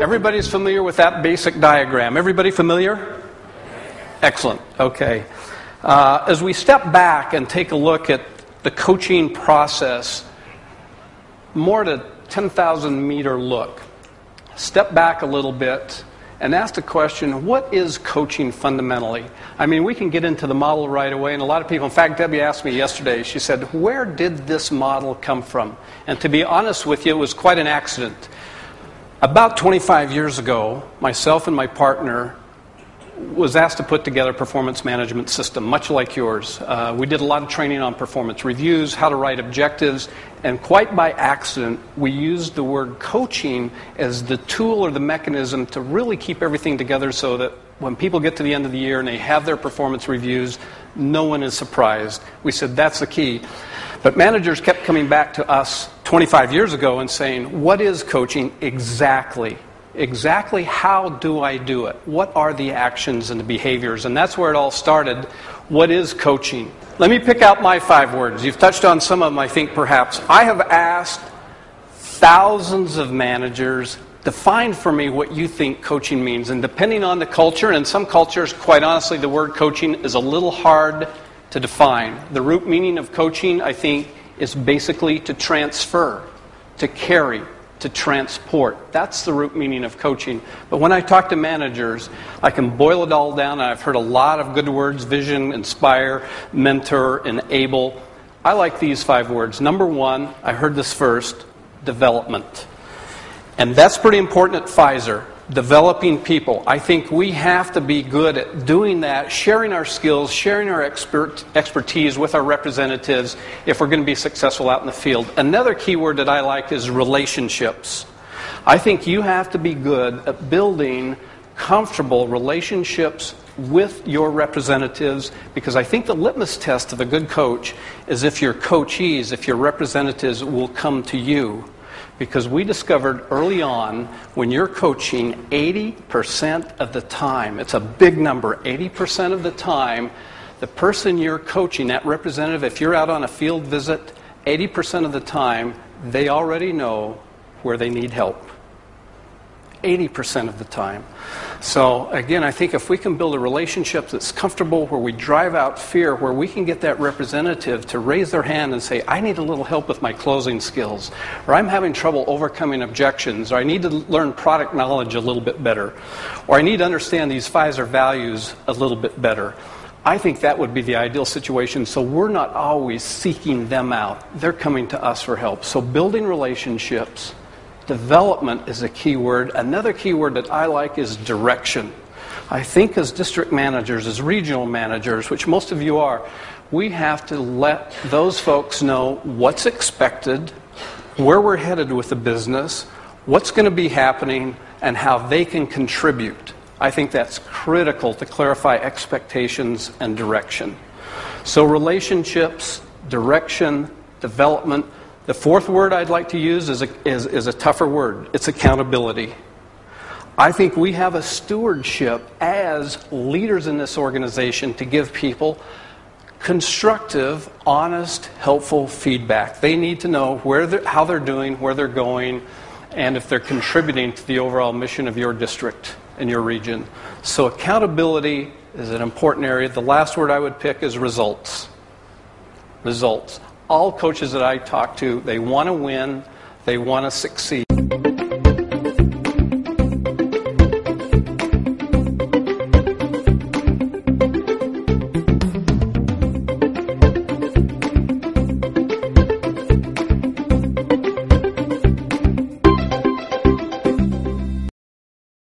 Everybody's familiar with that basic diagram. Everybody familiar? Excellent. Okay. As we step back and take a look at the coaching process, more to 10,000 meter look, step back a little bit and ask the question, what is coaching fundamentally? I mean, we can get into the model right away, and a lot of people, in fact, Debbie asked me yesterday, she said, where did this model come from? And to be honest with you, it was quite an accident. About 25 years ago, myself and my partner was asked to put together a performance management system, much like yours. We did a lot of training on performance reviews, how to write objectives, and quite by accident, we used the word coaching as the tool or the mechanism to really keep everything together so that when people get to the end of the year and they have their performance reviews, no one is surprised. We said, that's the key. But managers kept coming back to us 25 years ago and saying, what is coaching exactly? Exactly how do I do it? What are the actions and the behaviors? And that's where it all started. What is coaching? Let me pick out my 5 words. You've touched on some of them, I think, perhaps. I have asked thousands of managers, define for me what you think coaching means. And depending on the culture, and in some cultures, quite honestly, the word coaching is a little hard to define. The root meaning of coaching, I think, is basically to transfer, to carry, to transport. That's the root meaning of coaching. But when I talk to managers, I can boil it all down, and I've heard a lot of good words: vision, inspire, mentor, enable. I like these 5 words. Number 1, I heard this first, development. And that's pretty important at Pfizer, developing people. I think we have to be good at doing that, sharing our skills, sharing our expertise with our representatives if we're going to be successful out in the field. Another key word that I like is relationships. I think you have to be good at building comfortable relationships with your representatives, because I think the litmus test of a good coach is if your coachees, if your representatives will come to you. Because we discovered early on, when you're coaching 80% of the time, it's a big number, 80% of the time, the person you're coaching, that representative, if you're out on a field visit, 80% of the time, they already know where they need help. 80% of the time. So again, I think if we can build a relationship that's comfortable, where we drive out fear, where we can get that representative to raise their hand and say, I need a little help with my closing skills, or I'm having trouble overcoming objections, or I need to learn product knowledge a little bit better, or I need to understand these Pfizer values a little bit better. I think that would be the ideal situation, so we're not always seeking them out. They're coming to us for help. So building relationships. Development is a key word. Another key word that I like is direction. I think as district managers, as regional managers, which most of you are, we have to let those folks know what's expected, where we're headed with the business, what's going to be happening, and how they can contribute. I think that's critical to clarify expectations and direction. So relationships, direction, development. The 4th word I'd like to use is a tougher word. It's accountability. I think we have a stewardship as leaders in this organization to give people constructive, honest, helpful feedback. They need to know how they're doing, where they're going, and if they're contributing to the overall mission of your district and your region. So accountability is an important area. The last word I would pick is results. Results. All coaches that I talk to, they want to win, they want to succeed.